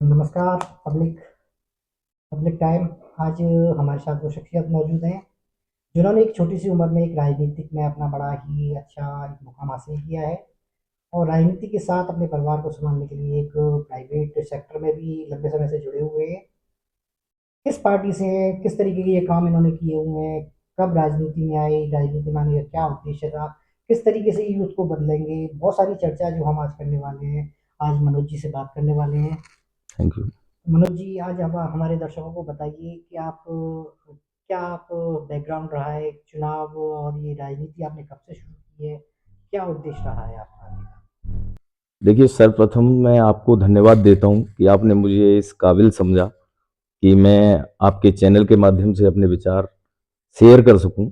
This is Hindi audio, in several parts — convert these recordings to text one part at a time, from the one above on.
नमस्कार। Public public time. आज हमारे साथ वो शख्सियत मौजूद हैं जिन्होंने एक छोटी सी उम्र में एक राजनीतिक में अपना बड़ा ही अच्छा एक मुकाम हासिल किया है और राजनीति के साथ अपने परिवार को संभालने के लिए एक प्राइवेट सेक्टर में भी लंबे समय से जुड़े हुए हैं। किस पार्टी से हैं, किस तरीके के ये काम इन्होंने किए हुए हैं, कब राजनीति में आए, राजनीति में आने का क्या उद्देश्य था, किस तरीके से यूथ को बदलेंगे, बहुत सारी चर्चा जो हम आज करने वाले हैं। आज मनोज जी से बात करने वाले हैं। Thank you. मनोज जी, आज हम हमारे दर्शकों को बताइए कि आप बैकग्राउंड रहा है चुनाव और ये राजनीति आपने कब से शुरू की है, क्या उद्देश्य रहा है आपका आगे का? देखिए, सर्वप्रथम मैं आपको धन्यवाद देता हूँ कि आपने मुझे इस काबिल समझा कि मैं आपके चैनल के माध्यम से अपने विचार शेयर कर सकूँ।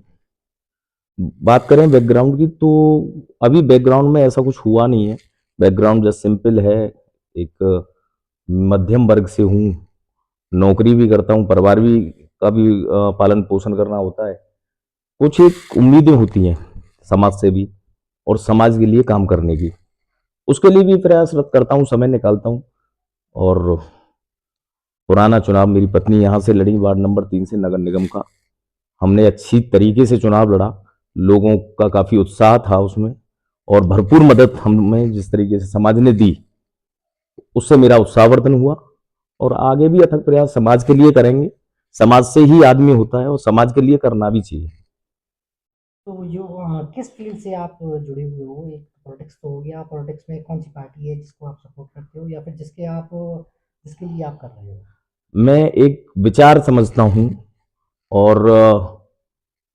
बात करें बैकग्राउंड की, तो अभी बैकग्राउंड में ऐसा कुछ हुआ नहीं है। बैकग्राउंड जस्ट सिंपल है। एक मध्यम वर्ग से हूँ, नौकरी भी करता हूँ, परिवार भी का भी पालन पोषण करना होता है। कुछ एक उम्मीदें होती हैं समाज से भी, और समाज के लिए काम करने की, उसके लिए भी प्रयासरत करता हूँ, समय निकालता हूँ। और पुराना चुनाव मेरी पत्नी यहाँ से लड़ी, वार्ड नंबर 3 से, नगर निगम का। हमने अच्छी तरीके से चुनाव लड़ा, लोगों का काफ़ी उत्साह था उसमें, और भरपूर मदद हमें जिस तरीके से समाज ने दी, उससे मेरा उत्साहवर्धन हुआ। और आगे भी अथक प्रयास समाज के लिए करेंगे। समाज से ही आदमी होता है और समाज के लिए करना भी चाहिए। तो जो किस फील्ड से आप जुड़े हुए हो, एक पॉलिटिक्स तो हो गया, पॉलिटिक्स में कौन सी पार्टी है जिसको आप सपोर्ट करते हो या फिर जिसके लिए आप कर रहे हो? मैं एक विचार समझता हूँ, और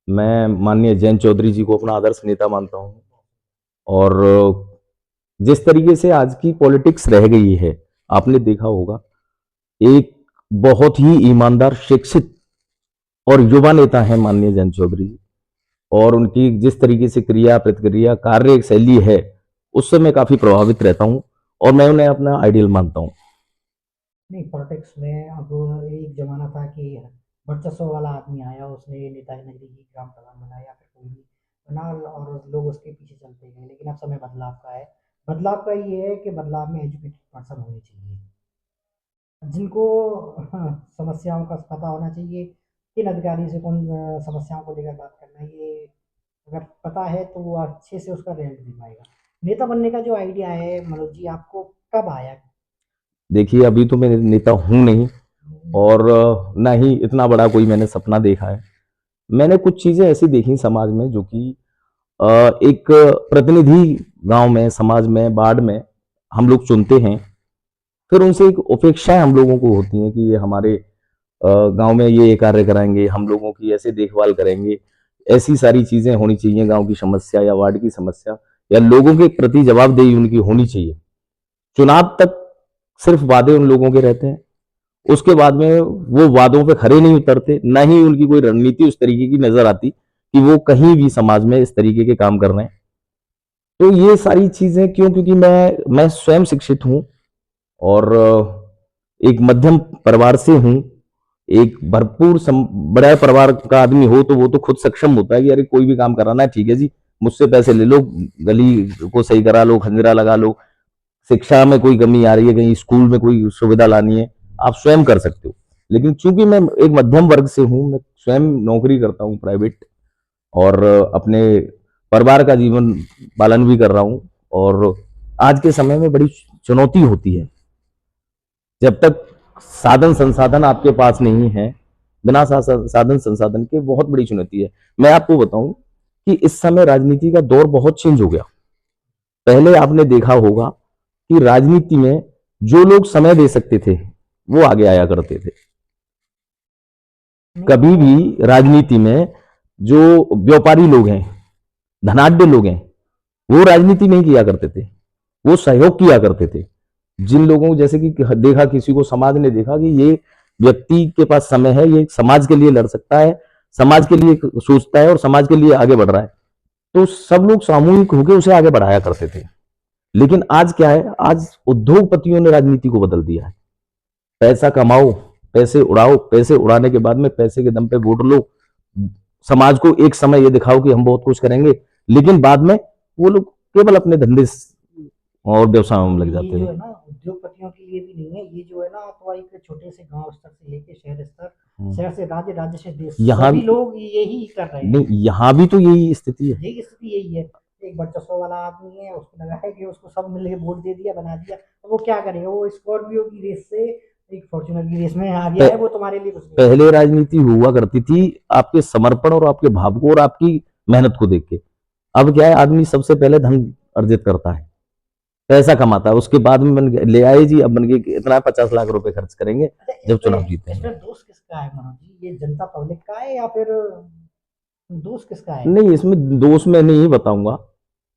मैं माननीय जयंत चौधरी जी को अपना आदर्श नेता मानता हूँ। और जिस तरीके से आज की पॉलिटिक्स रह गई है, आपने देखा होगा, एक बहुत ही ईमानदार, शिक्षित और युवा नेता है माननीय जयंत चौधरी जी। और उनकी जिस तरीके से क्रिया प्रतिक्रिया कार्य शैली है, उससे मैं काफी प्रभावित रहता हूँ, और मैं उन्हें अपना आइडियल मानता हूँ। नहीं, पॉलिटिक्स में अब एक जमाना था कि वर्चस्व वाला आदमी आया, उसने नेताजी नगरी की ग्राम प्रधान बनाया या फिर कोई भी बना और लोग उसके पीछे चलते गए। लेकिन अब समय बदलाव का है। बदलाव का ये है कि बदलाव में एजुकेटेड पर्सन होने चाहिए जिनको समस्याओं का पता होना चाहिए, किन अधिकारी से कौन समस्याओं को लेकर बात करना है। ये अगर पता है तो वो अच्छे से उसका रिजल्ट दे पाएगा। नेता बनने का जो आइडिया है मनोज जी, आपको कब आया? देखिए, अभी तो मैं नेता हूं नहीं, और ना ही इतना बड़ा कोई मैंने सपना देखा है। मैंने कुछ चीजें ऐसी देखी समाज में, जो कि एक प्रतिनिधि गांव में, समाज में, वार्ड में हम लोग चुनते हैं। फिर उनसे एक अपेक्षाएं हम लोगों को होती हैं कि ये हमारे गांव में ये कार्य कराएंगे, हम लोगों की ऐसे देखभाल करेंगे, ऐसी सारी चीजें होनी चाहिए। गांव की समस्या या वार्ड की समस्या या लोगों के प्रति जवाबदेही उनकी होनी चाहिए। चुनाव तक सिर्फ वादे उन लोगों के रहते हैं, उसके बाद में वो वादों पे खरे नहीं उतरते, ना ही उनकी कोई रणनीति उस तरीके की नजर आती कि वो कहीं भी समाज में इस तरीके के काम कर रहे हैं। तो ये सारी चीजें क्यों? क्योंकि मैं स्वयं शिक्षित हूँ, और एक मध्यम परिवार से हूँ। एक भरपूर बड़ा परिवार का आदमी हो तो वो तो खुद सक्षम होता है कि अरे कोई भी काम कराना है, ठीक है जी, मुझसे पैसे ले लो, गली को सही करा लो, खंजरा लगा लो, शिक्षा में कोई कमी आ रही है, कहीं स्कूल में कोई सुविधा लानी है, आप स्वयं कर सकते हो। लेकिन चूंकि मैं एक मध्यम वर्ग से हूं, मैं स्वयं नौकरी करता हूं प्राइवेट, और अपने परिवार का जीवन पालन भी कर रहा हूं। और आज के समय में बड़ी चुनौती होती है, जब तक साधन संसाधन आपके पास नहीं है, बिना साधन संसाधन के बहुत बड़ी चुनौती है। मैं आपको बताऊं कि इस समय राजनीति का दौर बहुत चेंज हो गया। पहले आपने देखा होगा कि राजनीति में जो लोग समय दे सकते थे, वो आगे आया करते थे। नहीं, कभी भी राजनीति में जो व्यापारी लोग हैं, धनाढ्य लोग हैं, वो राजनीति नहीं किया करते थे, वो सहयोग किया करते थे। जिन लोगों को, जैसे कि देखा, किसी को समाज ने देखा कि ये व्यक्ति के पास समय है, ये समाज के लिए लड़ सकता है, समाज के लिए सोचता है और समाज के लिए आगे बढ़ रहा है, तो सब लोग सामूहिक होकर उसे आगे बढ़ाया करते थे। लेकिन आज क्या है? आज उद्योगपतियों ने राजनीति को बदल दिया है। पैसा कमाओ, पैसे उड़ाओ, पैसे उड़ाने के बाद में पैसे के दम पे वोट लो, समाज को एक समय ये दिखाओ कि हम बहुत कुछ करेंगे, लेकिन बाद में वो लोग केवल अपने धंधे और व्यवसायों में लग ये जाते जो हैं। है ना उद्योगपतियों के लिए भी नहीं है, ये जो है ना तो एक छोटे से गांव स्तर से लेके शहर स्तर, हम्म। शहर से राज्य, राज्य से देश, यहाँ सभी लोग यही कर रहे हैं। नहीं, यहाँ भी तो यही स्थिति है। यही स्थिति यही है। एक वर्चस्व वाला आदमी है, उसको लगा है कि उसको सब मिलके वोट दे दिया, बना दिया, तो वो क्या करेगा? वो स्कॉर्पियो की रेस से एक फॉर्च्यूनर की रेस में आ गया प- है, वो तुम्हारे लिए कुछ नहीं कर पहले सकता। राजनीति हुआ करती थी आपके समर्पण और आपके भाव को और आपकी मेहनत को देख के। अब क्या है, आदमी सबसे पहले धन अर्जित करता है, पैसा कमाता है, उसके बाद में ले आए जी, अब बन गए कि इतना 50 लाख रुपए खर्च करेंगे अच्छा, जब चुनाव जीतेंगे। इसमें दोष किसका है मनोज जी? ये जनता पब्लिक का है या फिर दोष किसका है? नहीं, इसमें दोष मैं नहीं बताऊंगा।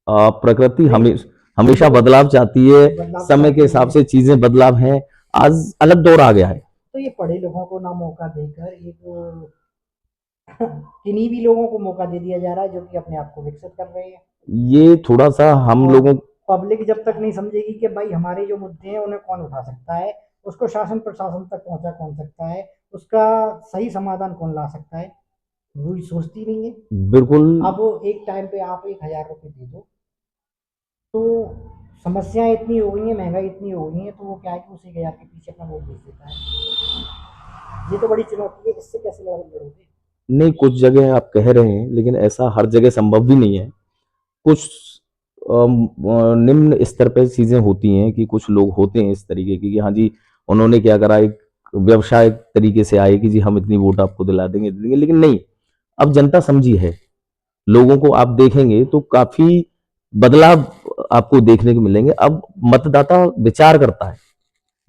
प्रकृति नहीं, ये हमेशा देखो, बदलाव चाहती है, बदलाव समय के चाहती हिसाब है, से चीजें बदलाव हैं। आज अलग दौर आ गया है। तो ये पढ़े लोगों को ना मौका देकर एक किन्हीं भी लोगों को मौका दे दिया जा रहा है जो कि अपने आप को विकसित कर रहे हैं। ये थोड़ा सा हम और लोगों। पब्लिक जब तक नहीं समझेगी कि भाई हमारे जो मुद्दे हैं उन्हें कौन उठा सकता है, उसको शासन प्रशासन तक पहुंचा कौन सकता है, उसका सही समाधान कौन ला सकता है, वो सोचती नहीं है। बिल्कुल। अब वो एक टाइम पे आप 1,000 रुपये दे दो, तो समस्याएं इतनी हो गई हैं, महंगाई इतनी हो गई है, तो वो क्या है कि उस 1,000 के पीछे अपना वोट बेच देता है। ये तो बड़ी चुनौती है, इससे कैसे लड़ोगे? नहीं, कुछ जगह आप कह रहे हैं, लेकिन ऐसा हर जगह संभव भी नहीं है। कुछ निम्न स्तर पे चीजें होती हैं कि कुछ लोग होते हैं इस तरीके की कि हाँ जी, उन्होंने क्या करा, एक व्यवसाय तरीके से आए कि जी हम इतनी वोट आपको दिला देंगे, दे देंगे, लेकिन नहीं। अब जनता समझी है, लोगों को आप देखेंगे तो काफी बदलाव आपको देखने को मिलेंगे। अब मतदाता विचार करता है।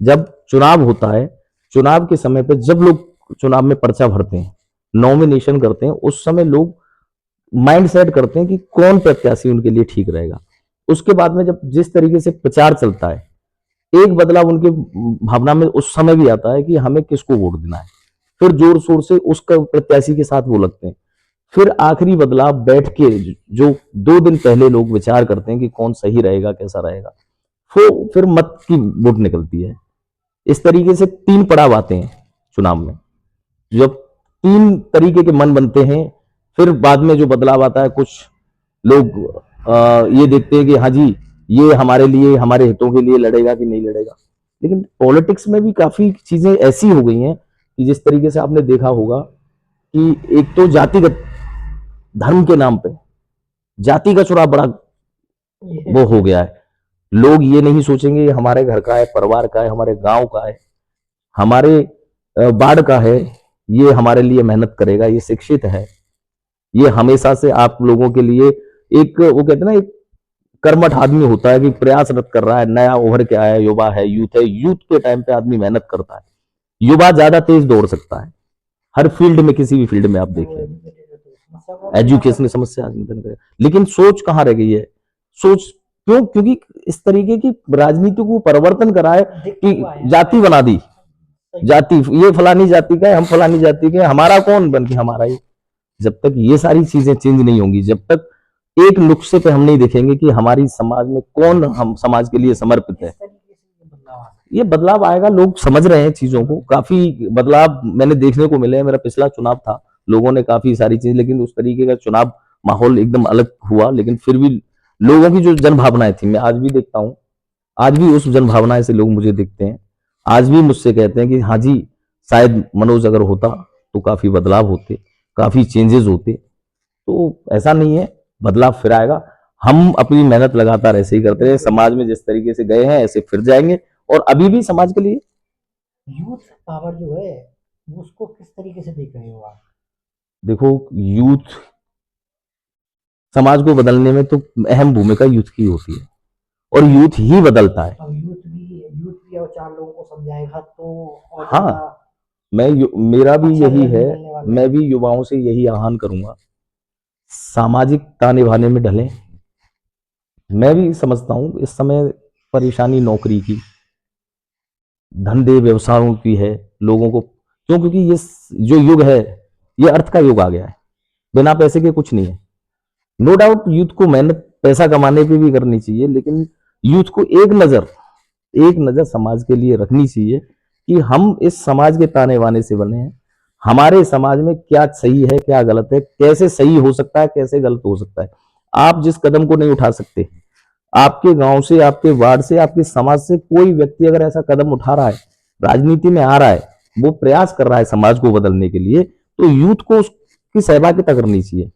जब चुनाव होता है, चुनाव के समय पे जब लोग चुनाव में पर्चा भरते हैं, नॉमिनेशन करते हैं, उस समय लोग माइंड सेट करते हैं कि कौन प्रत्याशी उनके लिए ठीक रहेगा। उसके बाद में जब जिस तरीके से प्रचार चलता है, एक बदलाव उनके भावना में उस समय भी आता है कि हमें किसको वोट देना है। फिर जोर शोर से उस प्रत्याशी के साथ वो लगते हैं। फिर आखिरी बदलाव बैठ के जो 2 दिन पहले लोग विचार करते हैं कि कौन सही रहेगा, कैसा रहेगा, फिर मत की वोट निकलती है। इस तरीके से 3 पड़ाव आते हैं चुनाव में। जब 3 तरीके के मन बनते हैं, फिर बाद में जो बदलाव आता है, कुछ लोग ये देखते हैं कि हाँ जी, ये हमारे लिए, हमारे हितों के लिए लड़ेगा कि नहीं लड़ेगा। लेकिन पॉलिटिक्स में भी काफी चीजें ऐसी हो गई हैं कि जिस तरीके से आपने देखा होगा कि एक तो जातिगत, धर्म के नाम पे जाति का चुनाव बड़ा ये वो हो गया है। लोग ये नहीं सोचेंगे हमारे घर का है, परिवार का है, हमारे गांव का है, हमारे बाढ़ का है, ये हमारे लिए मेहनत करेगा, ये शिक्षित है, ये हमेशा से आप लोगों के लिए एक, वो कहते हैं ना, एक कर्मठ आदमी होता है कि प्रयासरत कर रहा है, नया उभर के आया युवा है, यूथ है। यूथ के टाइम पे आदमी मेहनत करता है। युवा ज्यादा तेज दौड़ सकता है हर फील्ड में, किसी भी फील्ड में आप वो देखिए। एजुकेटेड है तो समस्या को अपने आप एजुकेशन की समस्या लेकिन सोच कहाँ रह गई है? सोच क्यों? क्योंकि इस तरीके की राजनीति को परिवर्तन करा है दिखता कि हुआ है जाति बना दी। सही बात जाति, ये फलानी जाति का है, हम फलानी जाति के, हमारा कौन बन के हमारा ये। जब तक ये सारी चीजें चेंज नहीं होंगी, जब तक एक नुक्से पे हम नहीं देखेंगे कि हमारी समाज में कौन हम समाज के लिए समर्पित है, है, इस तरीके से ये बदलाव आ सकता ये बदलाव आएगा। लोग समझ रहे हैं चीजों को, काफी बदलाव मैंने देखने को मिले हैं। मेरा पिछला चुनाव था, लोगों ने काफी सारी चीज, लेकिन उस तरीके का चुनाव माहौल एकदम अलग हुआ, लेकिन फिर भी लोगों की जो जन भावनाएं थी, मैं आज भी देखता हूँ, आज भी उस जन भावनाएं से लोग मुझे देखते हैं। आज भी मुझसे कहते हैं कि हाँ जी, शायद मनोज अगर होता तो काफी बदलाव होते, काफी चेंजेस होते। तो ऐसा नहीं है, बदलाव फिर आएगा। हम अपनी मेहनत लगातार ऐसे ही करते रहे, समाज में जिस तरीके से गए हैं ऐसे फिर जाएंगे, और अभी भी समाज के लिए। है। यूथ पावर जो है वो उसको किस तरीके से देख रहे हो आप? देखो, यूथ समाज को बदलने में तो अहम भूमिका यूथ की होती है, और यूथ ही बदलता है। अब यूथ भी और 4 लोगों को समझाएगा तो और हाँ, ज्यादा मेरा भी अच्छा यही रिजल्ट है। निकलने वाला मैं है। भी युवाओं से यही आह्वान करूंगा, सामाजिकता निभाने में ढलें। मैं भी समझता हूँ इस समय परेशानी नौकरी की, धंधे व्यवसायों की है लोगों को। क्यों? क्योंकि ये जो युग है, ये अर्थ का युग आ गया है। बिना पैसे के कुछ नहीं है। नो डाउट यूथ को मेहनत पैसा कमाने पे भी करनी चाहिए, लेकिन यूथ को एक नजर समाज के लिए रखनी चाहिए कि हम इस समाज के ताने बाने से बने हैं। हमारे समाज में क्या सही है, क्या गलत है, कैसे सही हो सकता है, कैसे गलत हो सकता है। आप जिस कदम को नहीं उठा सकते, आपके गांव से, आपके वार्ड से, आपके समाज से कोई व्यक्ति अगर ऐसा कदम उठा रहा है, राजनीति में आ रहा है, वो प्रयास कर रहा है समाज को बदलने के लिए, तो यूथ को उसकी सहभागिता करनी चाहिए,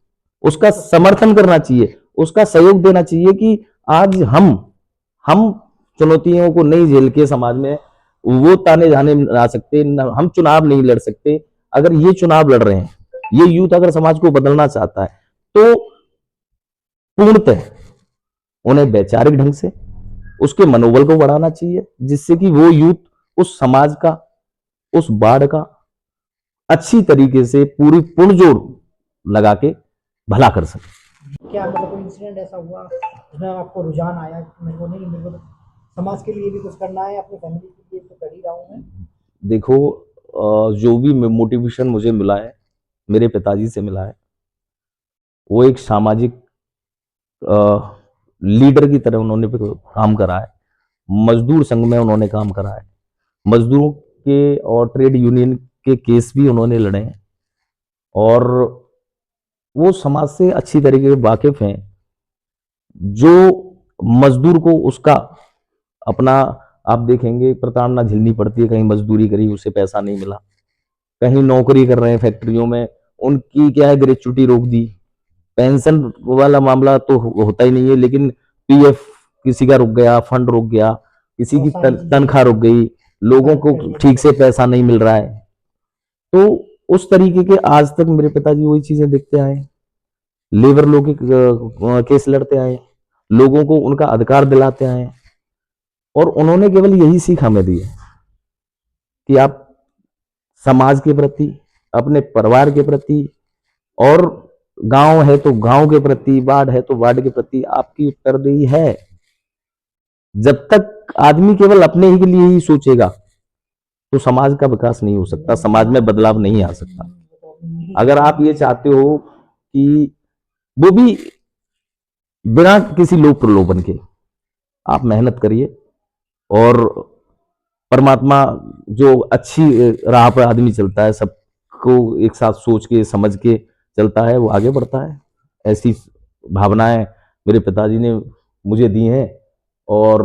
उसका समर्थन करना चाहिए, उसका सहयोग देना चाहिए कि आज हम चुनौतियों को नहीं झेल के समाज में वो ताने जाने आ सकते, हम चुनाव नहीं लड़ सकते। अगर ये चुनाव लड़ रहे हैं, ये यूथ अगर समाज को बदलना चाहता है, तो पूर्णतः उन्हें वैचारिक ढंग से उसके मनोबल को बढ़ाना चाहिए, जिससे कि वो यूथ उस समाज का, उस वार्ड का अच्छी तरीके से पूरी पुरजोर लगा के भला कर सके। क्या मतलब कोई इंसिडेंट ऐसा हुआ जिसमें आपको रुझान आया कि मेरे को तो समाज के लिए भी कुछ करना है, अपनी फैमिली के लिए तो कर ही रहा हूँ मैं? देखो, जो भी मोटिवेशन मुझे मिला है, मेरे पिताजी से मिला है। वो एक सामाजिक लीडर की तरह उन्होंने काम करा है। मजदूर संघ में उन्होंने काम करा है, मजदूरों के और ट्रेड यूनियन के केस भी उन्होंने लड़े हैं, और वो समाज से अच्छी तरीके से वाकिफ हैं। जो मजदूर को उसका अपना, आप देखेंगे प्रताड़ना झेलनी पड़ती है, कहीं मजदूरी करी उसे पैसा नहीं मिला, कहीं नौकरी कर रहे हैं फैक्ट्रियों में, उनकी क्या है ग्रेच्युटी रोक दी, पेंशन वाला मामला तो होता ही नहीं है, लेकिन पीएफ किसी का रुक गया, फंड रुक गया, किसी की बहुत सारी चीजें तनख्वाह रुक गई, लोगों बंद को कर दिया ठीक से गवर्नमेंट। पैसा नहीं मिल रहा है। तो उस तरीके के आज तक मेरे पिताजी वही चीजें देखते आए, लेबर लॉ के केस लड़ते आए, लोगों को उनका अधिकार दिलाते आए, और उन्होंने केवल यही सीख हमें दी है कि आप समाज के प्रति, अपने परिवार के प्रति, और गांव है तो गांव के प्रति, वार्ड है तो वार्ड के प्रति आपकी उत्तरदेही है। जब तक आदमी केवल अपने ही के लिए ही सोचेगा, तो समाज का विकास नहीं हो सकता, समाज में बदलाव नहीं आ सकता। अगर आप ये चाहते हो कि वो भी बिना किसी लोक प्रलोभन के, आप मेहनत करिए, और परमात्मा जो अच्छी राह पर आदमी चलता है, सबको एक साथ सोच के समझ के चलता है, वो आगे बढ़ता है। ऐसी भावनाएं मेरे पिताजी ने मुझे दी हैं, और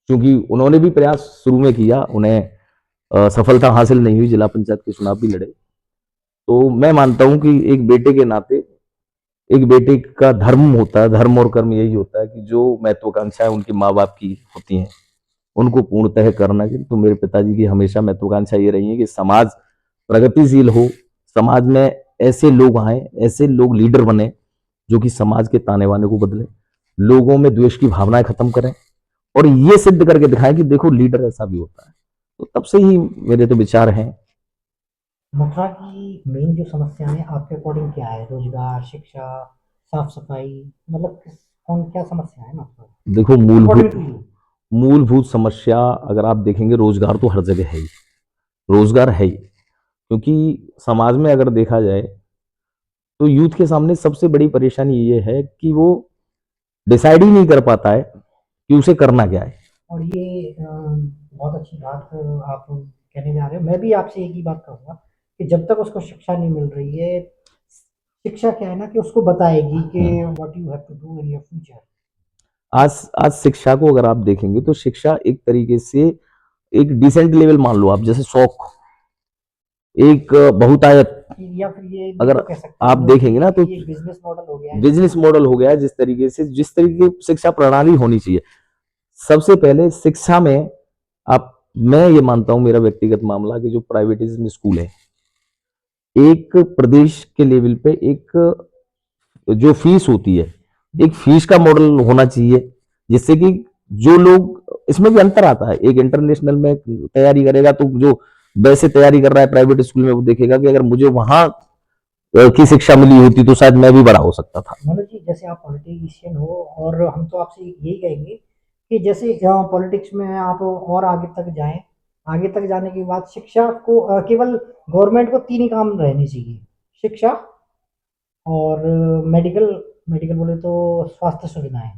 क्योंकि उन्होंने भी प्रयास शुरू में किया, उन्हें सफलता हासिल नहीं हुई, जिला पंचायत के चुनाव भी लड़े, तो मैं मानता हूं कि एक बेटे के नाते, एक बेटे का धर्म होता है, धर्म और कर्म यही होता है कि जो महत्वाकांक्षाएं उनके माँ बाप की होती हैं, उनको पूर्णतः करना चाहिए। तो मेरे पिताजी की हमेशा महत्वाकांक्षा ये रही है कि समाज प्रगतिशील हो, समाज में ऐसे लोग आए, ऐसे लोग लीडर बने जो कि समाज के ताने बाने को बदले, लोगों में द्वेष की भावनाएं खत्म करें, और ये सिद्ध करके दिखाएं कि देखो लीडर ऐसा भी होता है। तो तब से ही मेरे तो विचार हैं। मथुरा की मेन जो समस्या है आपके अकॉर्डिंग क्या है? रोजगार, शिक्षा, साफ सफाई, मतलब कौन क्या समस्या है मथुरा देखो, अकॉर्डिंग टू यू? मूलभूत समस्या अगर आप देखेंगे, रोजगार तो हर जगह है ही, रोजगार है ही, क्योंकि समाज में अगर देखा जाए तो यूथ के सामने सबसे बड़ी परेशानी ये है कि वो डिसाइड ही नहीं कर पाता है कि उसे करना क्या है। और ये बहुत अच्छी बात आप कहने जा रहे हो। मैं भी आपसे एक ही बात कहूँगा कि जब तक उसको शिक्षा नहीं मिल रही है, शिक्षा क्या है ना कि उसको बताएगी कि what you have to do in your future. आज आज शिक्षा को अगर आप देखेंगे तो शिक्षा एक तरीके से एक डिसेंट लेवल मान लो आप, जैसे शौक, एक बहुतायत, या फिर ये भी अगर तो कह सकते हैं आप लोग देखेंगे ना कि तो ये बिजनेस मॉडल हो गया है बिजनेस शिक्षा। मॉडल हो गया है। जिस तरीके की शिक्षा प्रणाली होनी चाहिए, सबसे पहले शिक्षा में आप, मैं ये मानता हूं, मेरा व्यक्तिगत मामला, कि जो प्राइवेटिज्म स्कूल है, एक प्रदेश के लेवल पे एक जो फीस होती है, एक फीस का मॉडल होना चाहिए, जिससे कि जो लोग, इसमें भी अंतर आता है, एक इंटरनेशनल में तैयारी करेगा तो जो वैसे तैयारी कर रहा है प्राइवेट स्कूल में, वो देखेगा कि अगर मुझे वहां की शिक्षा मिली होती तो शायद मैं भी बड़ा हो सकता था। मनोज जी, जैसे आप पॉलिटिशियन हो और हम तो आपसे यही कहेंगे कि जैसे पॉलिटिक्स में आप और आगे तक जाएं, आगे तक जाने के बाद शिक्षा को केवल गवर्नमेंट को तीन ही काम रहने चाहिए: शिक्षा, और मेडिकल, मेडिकल बोले तो स्वास्थ्य सुविधाएं,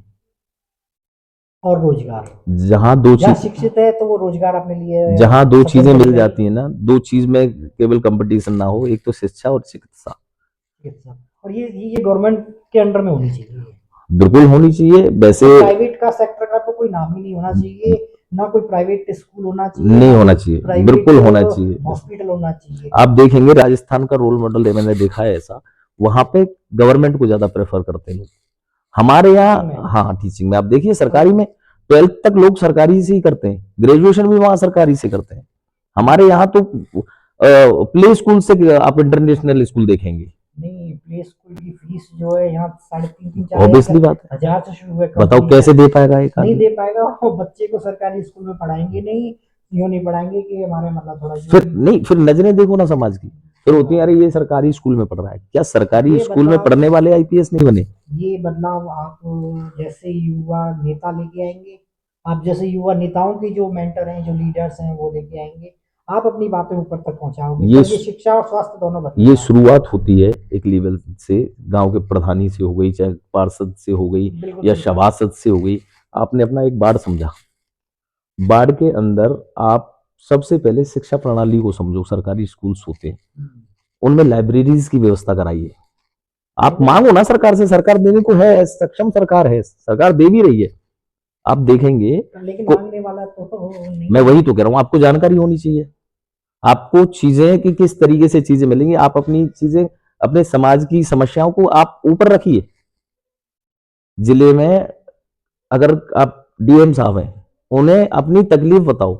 और रोजगार। जहां दो जहाँ चीज शिक्षित है तो वो रोजगार अपने लिए जहां दो सफल चीजें मिल करेगा ही। जाती है ना, दो चीज में केवल कंपटीशन ना हो, एक तो शिक्षा और चिकित्सा। चिकित्सा, और ये गवर्नमेंट के अंडर में होनी चाहिए। बिल्कुल होनी चाहिए वैसे। प्राइवेट का सेक्टर का तो कोई नाम ही नहीं होना चाहिए, ना कोई प्राइवेट स्कूल होना चाहिए, नहीं ना होना कोई चाहिए, प्राइवेट बिल्कुल होना चाहिए। हॉस्पिटल होना चाहिए। आप देखेंगे राजस्थान का रोल मॉडल मैंने देखा है ऐसा, वहां पे गवर्नमेंट को ज्यादा प्रेफर करते हैं लोग। हमारे टीचिंग में। यहाँ हाँ टीचिंग में आप देखिए सरकारी में 12th तक लोग सरकारी से ही करते हैं, ग्रेजुएशन भी वहां सरकारी से करते हैं। हमारे यहाँ तो प्ले स्कूल से आप इंटरनेशनल स्कूल देखेंगे। नहीं, प्ले स्कूल की फीस जो है यहाँ 3.5 ऑब्वियसली बात है, 4,000 से शुरू है, बताओ कंपनी कैसे में दे पाएगा एक नहीं आदमी। दे पाएगा। और बच्चे को सरकारी स्कूल में पढ़ाएंगे नहीं, यूँ नहीं पढ़ाएंगे कि हमारे मतलब थोड़ा जो फिर नहीं, फिर नजरें देखो ना समाज की, फिर होती है अरे ये सरकारी स्कूल में पढ़ रहा है, क्या सरकारी ये स्कूल में बदलाव पढ़ने वाले आईपीएस नहीं बने? ये बदलाव आप जैसे युवा नेता लेके आएंगे, आप जैसे युवा नेताओं की जो मेंटर हैं, जो लीडर्स हैं, वो लेके आएंगे, आप अपनी बातें ऊपर तक पहुंचाओगे, ये तब ये शिक्षा और स्वास्थ्य दोनों ये बदलेगा। शुरुआत होती है एक लेवल से, गांव के प्रधानी से हो गई, चाहे पार्षद से हो गई बिल्कुल या बिल्कुल। सभासद से हो गई। आपने अपना एक वार्ड समझा, वार्ड के अंदर आप सबसे पहले शिक्षा प्रणाली को समझो। सरकारी स्कूल्स होते हैं, उनमें लाइब्रेरीज की व्यवस्था कराइए। आप मांगो ना सरकार से, सरकार देने को है, सक्षम सरकार है, सरकार दे भी रही है। आप देखेंगे लेकिन को, मांगने वाला तो नहीं मैं है। वही तो कह रहा हूं, आपको जानकारी होनी चाहिए, आपको चीजें कि किस तरीके से चीजें मिलेंगी। आप अपनी चीजें, अपने समाज की समस्याओं को आप ऊपर रखिए। जिले में अगर आप डीएम साहब हैं, उन्हें अपनी तकलीफ बताओ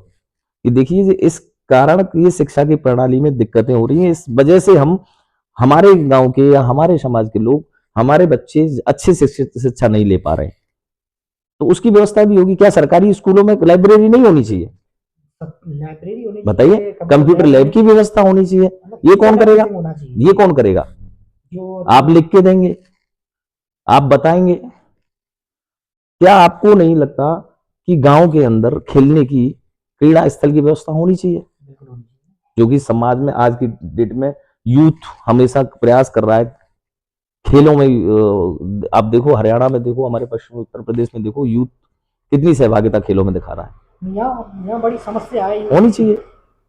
कि देखिए इस कारण ये शिक्षा की प्रणाली में दिक्कतें हो रही हैं, इस वजह से हम, हमारे गांव के या हमारे समाज के लोग, हमारे बच्चे अच्छे शिक्षा नहीं ले पा रहे हैं, तो उसकी व्यवस्था भी होगी। क्या सरकारी स्कूलों में लाइब्रेरी नहीं होनी चाहिए? लाइब्रेरी होनी बताइए, चाहिए, कंप्यूटर लैब की व्यवस्था होनी चाहिए। ये कौन करेगा? होना चाहिए ये कौन करेगा? जो आप लिख के देंगे, आप बताएंगे। क्या आपको नहीं लगता कि गांव के अंदर खेलने की, क्रीड़ा स्थल की व्यवस्था होनी चाहिए? बिल्कुल होनी चाहिए। जो कि समाज में आज की डेट में यूथ हमेशा प्रयास कर रहा है खेलों में। आप देखो हरियाणा में, देखो हमारे पश्चिमी उत्तर प्रदेश में, देखो यूथ कितनी सहभागिता खेलों में दिखा रहा है। यहाँ बड़ी समस्या है ये। होनी चाहिए।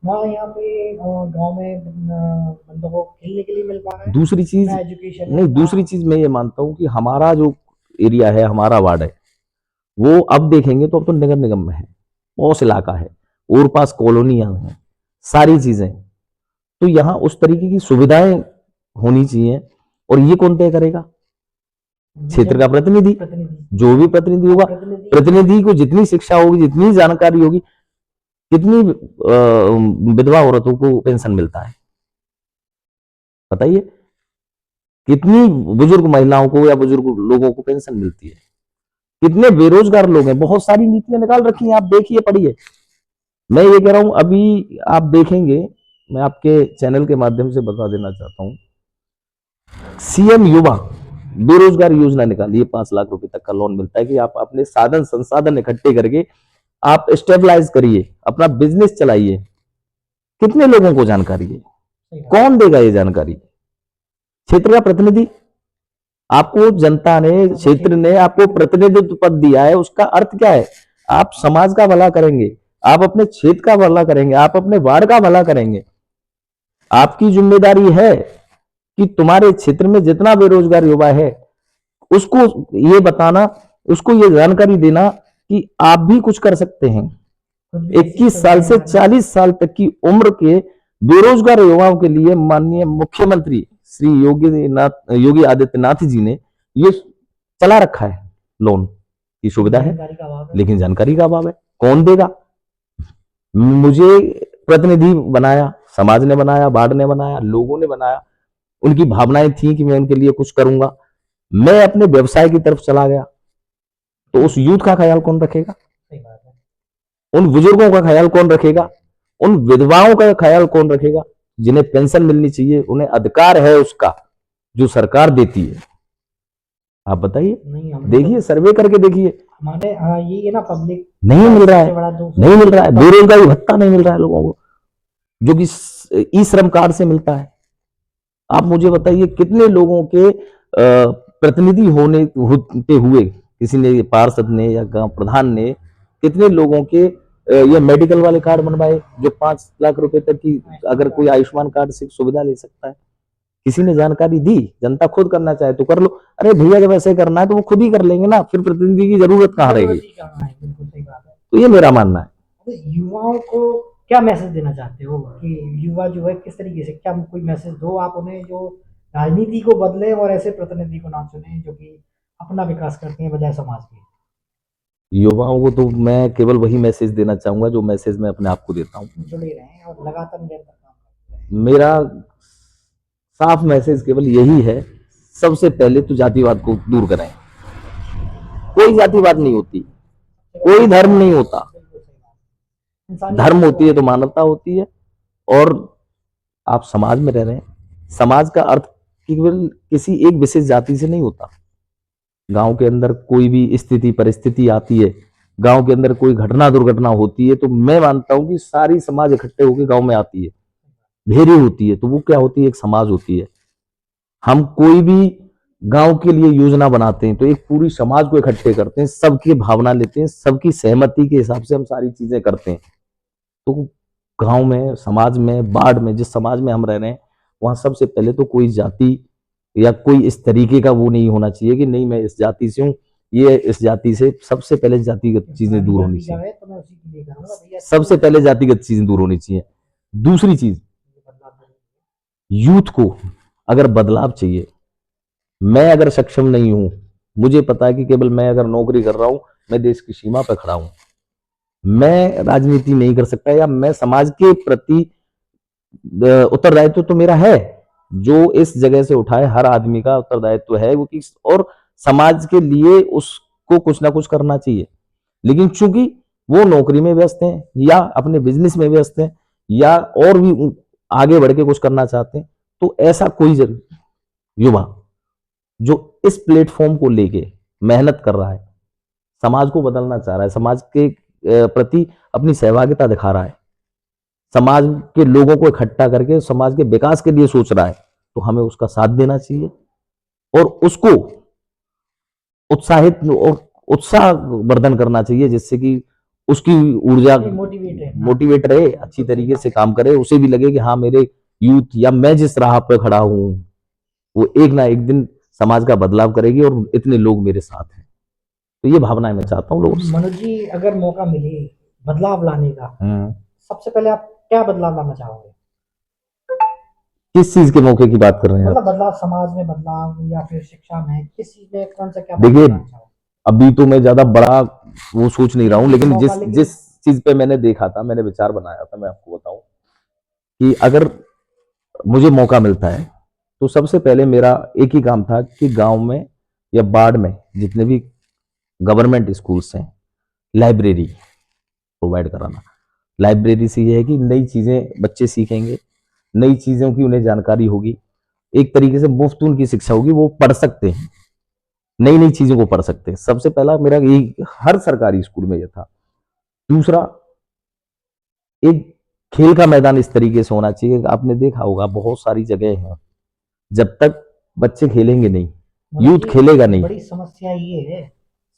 यहाँ पे गांव में बंदों को खेलने के लिए मिल पा रहा है, दूसरी चीज ना एजुकेशन नहीं, है, ना दूसरी चीज मैं ये मानता हूँ कि हमारा जो एरिया है, हमारा वार्ड है, वो अब देखेंगे तो अब तो नगर निगम में है, पॉश इलाका है, और पास कॉलोनियां हैं, सारी चीजें, तो यहाँ उस तरीके की सुविधाएं होनी चाहिए। और ये कौन तय करेगा? क्षेत्र का प्रतिनिधि। प्रतिनिधि। जो भी प्रतिनिधि होगा, प्रतिनिधि को जितनी शिक्षा होगी, जितनी जानकारी होगी, कितनी विधवा औरतों को पेंशन मिलता है बताइए, कितनी बुजुर्ग महिलाओं को या बुजुर्ग लोगों को पेंशन मिलती है, कितने बेरोजगार लोग हैं। बहुत सारी नीतियां निकाल रखी हैं, आप देखिए, पढ़िए। मैं ये कह रहा हूं, अभी आप देखेंगे, मैं आपके चैनल के माध्यम से बता देना चाहता हूं, सीएम युवा बेरोजगार योजना निकाली है, 5 लाख रुपए तक का लोन मिलता है कि आप अपने साधन संसाधन इकट्ठे करके आप स्टेबलाइज करिए, अपना बिजनेस चलाइए। कितने लोगों को जानकारी है? कौन देगा ये जानकारी? क्षेत्र का प्रतिनिधि। आपको जनता ने, क्षेत्र ने आपको प्रतिनिधित्व पद दिया है, उसका अर्थ क्या है? आप समाज का भला करेंगे, आप अपने क्षेत्र का भला करेंगे, आप अपने वार्ड का भला करेंगे। आपकी जिम्मेदारी है कि तुम्हारे क्षेत्र में जितना बेरोजगार युवा है, उसको ये बताना, उसको ये जानकारी देना कि आप भी कुछ कर सकते हैं। 21 साल से 40 साल तक की उम्र के बेरोजगार युवाओं के लिए माननीय मुख्यमंत्री श्री योगी आदित्यनाथ जी ने ये चला रखा है, लोन की सुविधा है, लेकिन जानकारी का अभाव है। कौन देगा? मुझे प्रतिनिधि बनाया, समाज ने बनाया, वार्ड ने बनाया, लोगों ने बनाया, उनकी भावनाएं थी कि मैं उनके लिए कुछ करूंगा। मैं अपने व्यवसाय की तरफ चला गया, तो उस यूथ का ख्याल कौन रखेगा? उन बुजुर्गों का ख्याल कौन रखेगा? उन विधवाओं का ख्याल कौन रखेगा जिन्हें पेंशन मिलनी चाहिए, उन्हें अधिकार है उसका, जो सरकार देती है? आप बताइए, देखिए, सर्वे करके देखिए, हमारे ये ना पब्लिक नहीं मिल रहा है, नहीं मिल रहा है। बेरोजगारी भत्ता नहीं मिल रहा है लोगों को, जो कि ई श्रम कार्ड से मिलता है। आप मुझे बताइए, कितने लोगों के प्रतिनिधि होते हुए, किसी ने, पार्षद ने या गांव प्रधान ने, कितने लोगों के ये मेडिकल वाले कार्ड बनवाए, जो 5 लाख रुपए तक की, अगर कोई आयुष्मान कार्ड से सुविधा ले सकता है। किसी ने जानकारी दी, जनता खुद करना चाहे तो कर लो। अरे भैया जब ऐसे करना है तो वो खुद ही कर लेंगे ना, फिर प्रतिनिधि की जरूरत कहाँ रहेगी। जरूरत ही कहाँ है, बिल्कुल सही बात है। तो ये मेरा मानना है। तो युवाओं को क्या मैसेज देना चाहते हो कि युवा जो है किस तरीके से, क्या कोई मैसेज दो आप उन्हें जो राजनीति को बदले और ऐसे प्रतिनिधि को ना चुने जो कि अपना विकास करते हैं बजाय समाज के। युवाओं को तो मैं केवल वही मैसेज देना चाहूंगा जो मैसेज मैं अपने आप को देता हूँ। जुड़े रहें और लगातार निरंतर काम करते रहें। मेरा साफ मैसेज केवल यही है, सबसे पहले तो जातिवाद को दूर करें। कोई जातिवाद नहीं होती, कोई धर्म नहीं होता। बिल्कुल सही बात है। इंसानियत धर्म सबसे होती है बड़ी तो मानवता होती है। और आप समाज में रह रहे हैं, समाज का अर्थ केवल किसी एक विशेष जाति से नहीं होता। गांव के अंदर कोई भी स्थिति परिस्थिति आती है, गांव के अंदर कोई घटना दुर्घटना होती है, तो मैं मानता हूं कि सारी समाज इकट्ठे होकर गांव में आती है, घेरी होती है, तो वो क्या होती है, एक समाज होती है। हम कोई भी गांव के लिए योजना बनाते हैं तो एक पूरी समाज को इकट्ठे करते हैं, सबकी भावना लेते हैं, सबकी सहमति के हिसाब से हम सारी चीजें करते हैं। तो गांव में, समाज में, वार्ड में, जिस समाज में हम रह रहे हैं, वहां सबसे पहले तो कोई जाति या कोई इस तरीके का वो नहीं होना चाहिए कि नहीं मैं इस जाति से हूँ, ये इस जाति से। सबसे पहले जातिगत चीजें दूर होनी जाति का चाहिए। है तो मैं उसी के लिए करूंगा भैया। सबसे पहले जातिगत चीजें दूर होनी चाहिए। दूसरी चीज, यूथ को अगर बदलाव चाहिए, मैं अगर सक्षम नहीं हूं, मुझे पता है कि केवल मैं अगर नौकरी कर रहा हूं, मैं देश की सीमा पर खड़ा हूं, मैं राजनीति नहीं कर सकता, या मैं समाज के प्रति उत्तरदायित्व तो मेरा है, जो इस जगह से उठाए हर आदमी का उत्तरदायित्व है वो कि, और समाज के लिए उसको कुछ ना कुछ करना चाहिए। लेकिन चूंकि वो नौकरी में व्यस्त हैं या अपने बिजनेस में व्यस्त हैं या और भी आगे बढ़ के कुछ करना चाहते हैं, तो ऐसा कोई युवा जो इस प्लेटफॉर्म को लेके मेहनत कर रहा है, समाज को बदलना चाह रहा है, समाज के प्रति अपनी सहभागिता दिखा रहा है, समाज के लोगों को इकट्ठा करके समाज के विकास के लिए सोच रहा है, तो हमें उसका साथ देना चाहिए और उसको उत्साहित और उत्साह वर्धन करना चाहिए, जिससे कि उसकी ऊर्जा मोटिवेट रहे, अच्छी तरीके से काम करे, उसे भी लगे कि हाँ मेरे यूथ या मैं जिस राह पर खड़ा हूं वो एक ना एक दिन समाज का बदलाव करेगी और इतने लोग मेरे साथ हैं। तो ये भावनाएं मैं चाहता हूँ लोगों से। मनोज जी, अगर मौका मिले बदलाव लाने का, सबसे पहले आप क्या बदलाव लाना चाहोगे? किस चीज के मौके की बात कर रहे हैं? मतलब बदलाव समाज में, बदलाव या फिर शिक्षा में, किस चीज में कौन सा क्या देखिए, बदलाव लाना चाहोगे? अभी तो मैं ज्यादा बड़ा वो सोच नहीं रहा हूँ, लेकिन मौका जिस लेकिन जिस चीज पे मैंने देखा था, मैंने विचार बनाया था, मैं आपको बताऊं कि अगर मुझे मौका मिलता है तो सबसे पहले मेरा एक ही काम था कि गांव में या बाढ़ में जितने भी गवर्नमेंट स्कूल्स हैं, लाइब्रेरी प्रोवाइड कराना। लाइब्रेरी से ये है कि नई चीजें बच्चे सीखेंगे, नई चीजों की उन्हें जानकारी होगी, एक तरीके से मुफ्त उनकी शिक्षा होगी, वो पढ़ सकते हैं, नई नई चीजों को पढ़ सकते हैं। सबसे पहला मेरा यही हर सरकारी स्कूल में यह था। दूसरा, एक खेल का मैदान इस तरीके से होना चाहिए। आपने देखा होगा बहुत सारी जगह हैं, जब तक बच्चे खेलेंगे नहीं, यूथ खेलेगा नहीं। बड़ी समस्या ये है,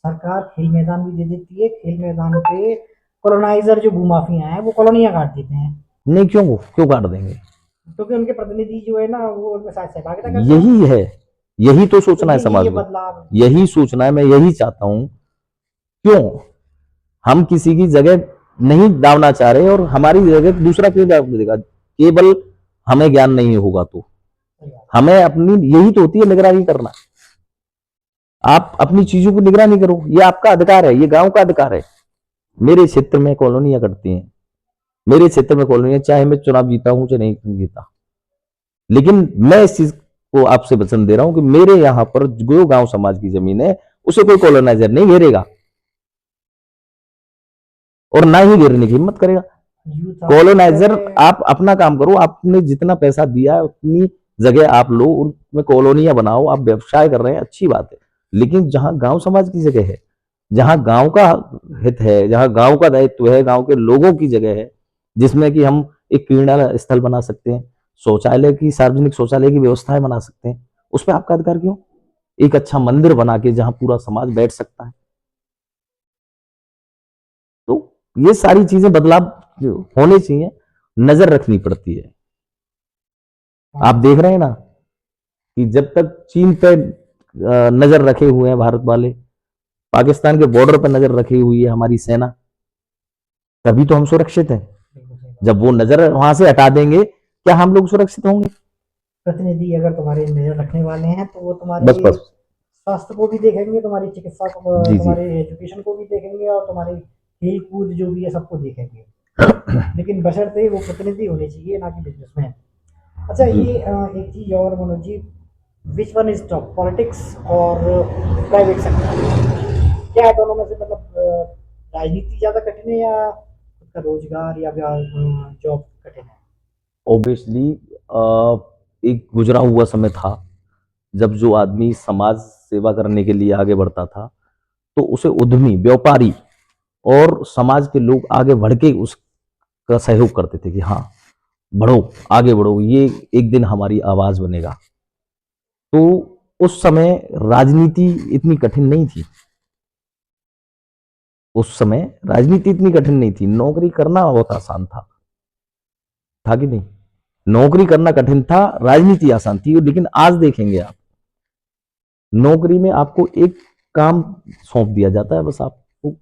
सरकार खेल मैदान भी दे देती है, खेल मैदान पे कॉलोनाइजर जो भूमाफिया हैं वो कॉलोनियां काट देते हैं। नहीं, क्यों काट देंगे? क्योंकि उनके प्रतिनिधि जो है ना वो उनमें सहभागिता करते हैं। यही है, यही तो सोचना है ये समाज को, बदलाव यही सोचना है। मैं यही चाहता हूं, क्यों हम किसी की जगह नहीं दावना चाह रहे और हमारी जगह दूसरा क्यों दाव देगा? केवल हमें ज्ञान नहीं होगा तो हमें अपनी, यही तो होती है निगरानी करना। आप अपनी चीजों की निगरानी करो, ये आपका अधिकार है, ये गांव का अधिकार है। मेरे क्षेत्र में कॉलोनियां कटती हैं, मेरे क्षेत्र में कॉलोनियां, चाहे मैं चुनाव जीता हूं चाहे नहीं जीता, लेकिन मैं इस चीज को आपसे वचन दे रहा हूं कि मेरे यहां पर जो गांव समाज की जमीन है उसे कोई कॉलोनाइजर नहीं घेरेगा और ना ही घेरने की हिम्मत करेगा। कॉलोनाइजर, आप अपना काम करो, आपने जितना पैसा दिया है उतनी जगह आप लो, उनमें कॉलोनियां बनाओ, आप व्यवसाय कर रहे हैं, अच्छी बात है। लेकिन जहां गांव समाज की जगह है, जहां गांव का हित है, जहां गांव का दायित्व है, गांव के लोगों की जगह है, जिसमें कि हम एक क्रीड़ा स्थल बना सकते हैं, शौचालय की, सार्वजनिक शौचालय की व्यवस्थाएं बना सकते हैं, उसमें आपका अधिकार क्यों? एक अच्छा मंदिर बना के जहां पूरा समाज बैठ सकता है। तो ये सारी चीजें बदलाव होने चाहिए, नजर रखनी पड़ती है। आप देख रहे हैं ना, कि जब तक चीन पे नजर रखे हुए हैं भारत वाले, पाकिस्तान के बॉर्डर पर नजर रखी हुई है हमारी सेना, तभी तो हम सुरक्षित हैं। बिल्कुल सही बात। जब वो नजर वहां से हटा देंगे, क्या हम लोग सुरक्षित होंगे? प्रतिनिधि अगर तुम्हारी नजर रखने वाले हैं तो वो तुम्हारे बस बस। स्वास्थ्य को भी देखेंगे, तुम्हारी चिकित्सा को, जी जी। तुम्हारे एजुकेशन को भी देखेंगे, और तुम्हारी खेल कूद जो भी है सबको देखेंगे। लेकिन बशर्ते वो प्रतिनिधि होने चाहिए, ना कि बिजनेसमैन। अच्छा, जी। ये एक चीज और Manoj ji, which one is top, politics और प्राइवेट सेक्टर? क्या है दोनों में से, मतलब राजनीति ज्यादा कठिन है, या खुद का रोजगार या जॉब कठिन है? ऑब्वियसली एक गुजरा हुआ समय था जब जो आदमी समाज सेवा करने के लिए आगे बढ़ता था, तो उसे उद्यमी, व्यापारी और समाज के लोग आगे बढ़ के उसका सहयोग करते थे कि हाँ, बढ़ो, आगे बढ़ो, ये एक दिन हमारी आवाज बनेगा। तो उस समय राजनीति इतनी कठिन नहीं थी। उस समय राजनीति इतनी कठिन नहीं थी, नौकरी करना बहुत आसान था कि नहीं? नौकरी करना कठिन था, राजनीति आसान थी। लेकिन आज देखेंगे आप, नौकरी में आपको एक काम सौंप दिया जाता है, बस आपको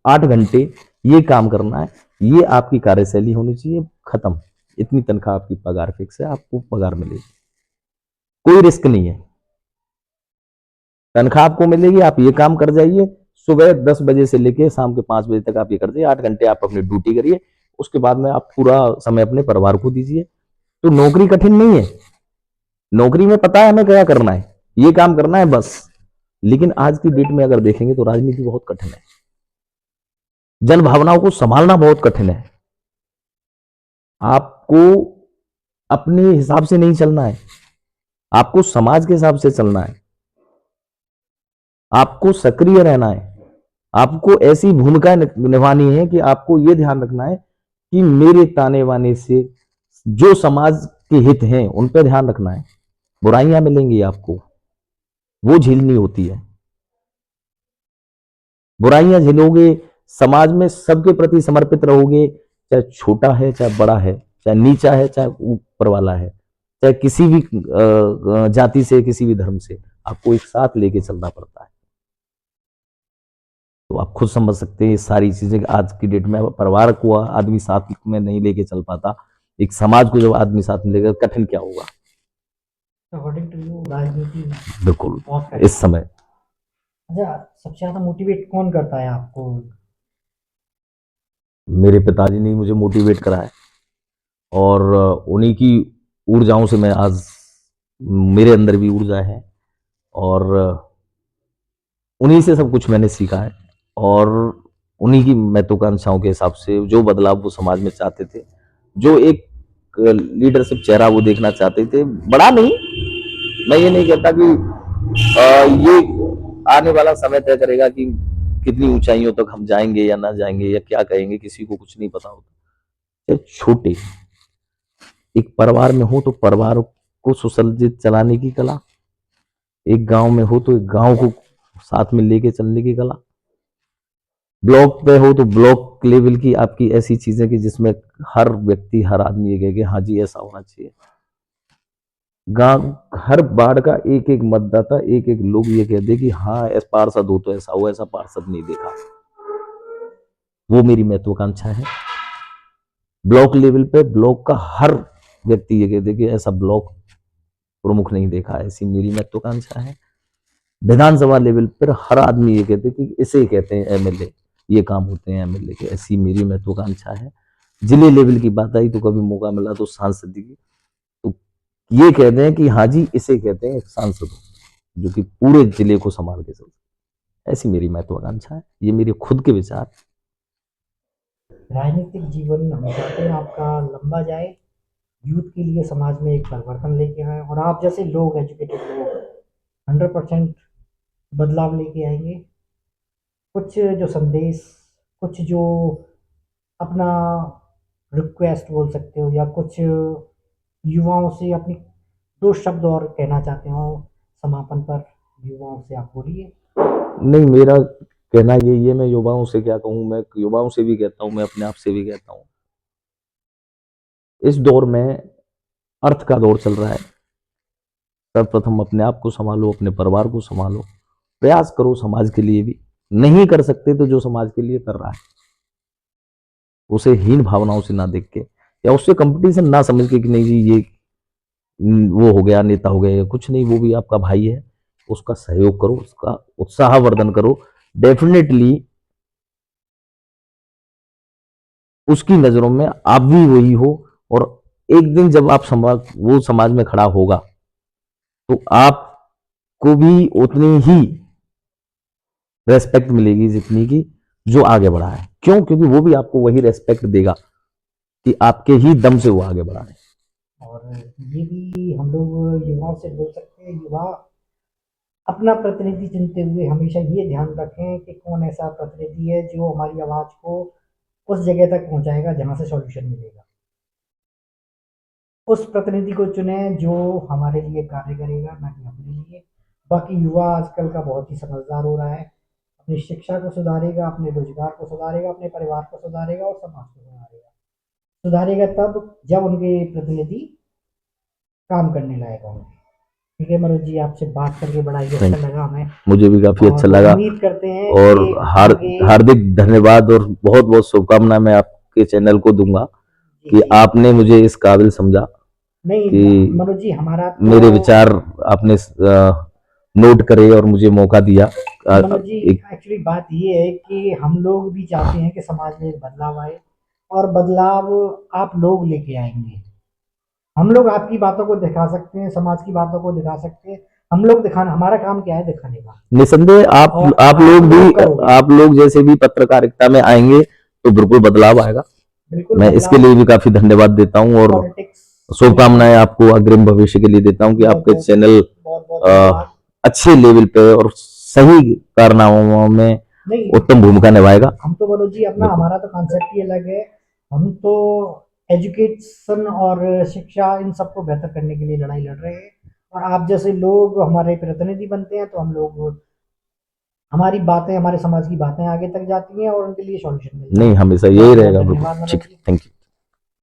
8 घंटे ये काम करना है, ये आपकी कार्यशैली होनी चाहिए, खत्म। इतनी तनख्वाह, आपकी पगार फिक्स है, आपको पगार मिलेगी, कोई रिस्क नहीं है। तनख्वाह आपको मिलेगी, आप ये काम कर जाइए, सुबह 10 बजे से लेके शाम के 5 बजे तक आप ये कर जाइए, 8 घंटे आप अपनी ड्यूटी करिए, उसके बाद में आप पूरा समय अपने परिवार को दीजिए। तो नौकरी कठिन नहीं है, नौकरी में पता है हमें क्या करना है, ये काम करना है बस। लेकिन आज की डेट में अगर देखेंगे तो राजनीति बहुत कठिन है, जन भावनाओं को संभालना बहुत कठिन है। आपको अपने हिसाब से नहीं चलना है, आपको समाज के हिसाब से चलना है, आपको सक्रिय रहना है, आपको ऐसी भूमिका निभानी है कि आपको यह ध्यान रखना है कि मेरे ताने बाने से जो समाज के हित हैं उन पर ध्यान रखना है। बुराइयां मिलेंगी आपको, वो झेलनी होती है, बुराइयां झेलोगे, समाज में सबके प्रति समर्पित रहोगे, चाहे छोटा है चाहे बड़ा है, चाहे नीचा है चाहे ऊपर वाला है, चाहे किसी भी जाति से, किसी भी धर्म से, आपको एक साथ लेके चलना पड़ता है। तो आप खुद समझ सकते हैं ये सारी चीजें, आज की डेट में परिवार को आदमी साथ में नहीं लेके चल पाता, एक समाज को जब आदमी साथ में लेकर, कठिन क्या होगा? अकॉर्डिंग टू यू राजनीति बिल्कुल। बहुत इस कठिन है। समय अच्छा, सबसे ज्यादा मोटिवेट कौन करता है आपको? मेरे पिताजी ने मुझे मोटिवेट करा है, और उन्हीं की ऊर्जाओं से मैं आज, मेरे अंदर भी ऊर्जा है, और उन्हीं से सब कुछ मैंने सीखा है, और उन्हीं की महत्वाकांक्षाओं के हिसाब से जो बदलाव वो समाज में चाहते थे, जो एक लीडरशिप चेहरा वो देखना चाहते थे, बड़ा नहीं, मैं ये नहीं कहता कि ये आने वाला समय तय करेगा कि कितनी ऊंचाइयों तक हम जाएंगे या ना जाएंगे, या क्या कहेंगे, किसी को कुछ नहीं पता होता। छोटे एक परिवार में हो तो परिवार को सुसज्जित चलाने की कला, एक गांव में हो तो एक गांव को साथ में लेके चलने की कला, ब्लॉक पे हो तो ब्लॉक लेवल की आपकी ऐसी चीजें कि जिसमें हर व्यक्ति, हर आदमी ये कहे कि हाँ जी ऐसा होना चाहिए। गांव, हर वार्ड का एक एक मतदाता, एक एक लोग ये कह दे कि हाँ ऐसा पार्षद हो तो ऐसा हो, ऐसा पार्षद नहीं देखा। वो मेरी महत्वाकांक्षा है। ब्लॉक लेवल पे ब्लॉक का हर व्यक्ति ये कह दे कि ऐसा ब्लॉक प्रमुख नहीं देखा, ऐसी मेरी महत्वाकांक्षा है। विधानसभा लेवल पर हर आदमी ये कहते कि इसे कहते हैं एमएलए, ये काम होते हैं एमएलए के, ऐसी मेरी महत्वाकांक्षा है। जिले लेवल की बात आई तो कभी मौका मिला तो सांसद की, तो ये कहते हैं कि हाँ जी इसे कहते हैं सांसद, जो कि पूरे जिले को संभाल के चलते। ऐसी मेरी महत्वाकांक्षा है, ये मेरे खुद के विचार। राजनीतिक जीवन हम चाहते हैं आपका लंबा जाए, यूथ के लिए समाज में एक परिवर्तन लेके आए, और आप जैसे लोग, एजुकेटेड लोग 100% बदलाव लेके आएंगे। कुछ जो संदेश, कुछ जो अपना रिक्वेस्ट बोल सकते हो, या कुछ युवाओं से अपनी दो शब्द और कहना चाहते हो समापन पर, युवाओं से आप बोलिए। नहीं, मेरा कहना यही है, मैं युवाओं से क्या कहूँ, मैं युवाओं से भी कहता हूँ, मैं अपने आप से भी कहता हूँ, इस दौर में अर्थ का दौर चल रहा है, सर्वप्रथम अपने आप को संभालो, अपने परिवार को संभालो, प्रयास करो समाज के लिए भी। नहीं कर सकते तो जो समाज के लिए कर रहा है उसे हीन भावनाओं से ना देख के या उससे कंपटीशन ना समझ के कि नहीं जी ये वो हो गया, नेता हो गया, या कुछ नहीं, वो भी आपका भाई है, उसका सहयोग करो, उसका उत्साहवर्धन करो। डेफिनेटली उसकी नजरों में आप भी वही हो, और एक दिन जब आप समाज में खड़ा होगा तो आपको भी उतनी ही रेस्पेक्ट मिलेगी जितनी की जो आगे बढ़ा है। क्यों? क्योंकि वो भी आपको वही रेस्पेक्ट देगा कि आपके ही दम से वो आगे बढ़ा है। और ये भी हम लोग युवाओं से बोल सकते हैं, युवा अपना प्रतिनिधि चुनते हुए हमेशा ये ध्यान रखें कि कौन ऐसा प्रतिनिधि है जो हमारी आवाज को उस जगह तक पहुंचाएगा जहां से सॉल्यूशन मिलेगा। उस प्रतिनिधि को चुने जो हमारे लिए कार्य करेगा, ना कि अपने लिए। बाकी युवा आजकल का बहुत ही समझदार हो रहा है, अपनी शिक्षा को सुधारेगा, अपने रोजगार को सुधारेगा, अपने परिवार को सुधारेगा और समाज को सुधारेगा। सुधारेगा तब जब उनके प्रतिनिधि काम करने लायक होंगे। ठीक है मनोज जी, आपसे बात करके बड़ा ही अच्छा लगा हमें, मुझे भी काफी अच्छा और लगा, उम्मीद करते हैं और कि आगे हार्दिक धन्यवाद और बहुत बहुत शुभकामनाएं मैं आपके चैनल को दूंगा जी कि जी आपने मुझे इस काबिल समझा नहीं कि मनोज जी, हमारा मेरे तो विचार आपने नोट करे और मुझे मौका दिया। मनोज जी एक एक्चुअली बात ये है कि हम लोग भी चाहते हैं कि समाज में एक बदलाव आए, और बदलाव आप लोग लेके आएंगे। हम लोग आपकी बातों को दिखा सकते हैं, समाज की बातों को दिखा सकते हैं। हम लोग दिखाना, हमारा काम क्या है? दिखाने का। निसंदेह और आप लोग भी, करोगे। आप लोग जैसे भी पत्रकारिता में आएंगे तो बिल्कुल बदलाव आएगा। बिल्कुल मैं इसके बदलाव। लिए भी काफी धन्यवाद देता हूं और पॉलिटिक्स में शुभकामनाएं आपको अग्रिम भविष्य के लिए देता हूं कि बहुत आपके बहुत चैनल बहुत बहुत धन्यवाद। अच्छे लेवल पे और सही कारनामों में नहीं, उत्तम भूमिका निभाएगा। हम तो मनोज जी अपना, बिल्कुल हमारा तो कॉन्सेप्ट ही अलग है। हम तो एजुकेशन और शिक्षा इन सबको बेहतर करने के लिए लड़ाई लड़ रहे हैं, और आप जैसे लोग हमारे प्रतिनिधि बनते हैं तो हम लोग, हमारी बातें, हमारे समाज की बातें आगे तक जाती हैं और उनके लिए सॉल्यूशन मिलता नहीं, है। हमेशा बहुत यही बहुत रहेगा। बिल्कुल धन्यवाद ठीक मनोज है, जी। Thank you.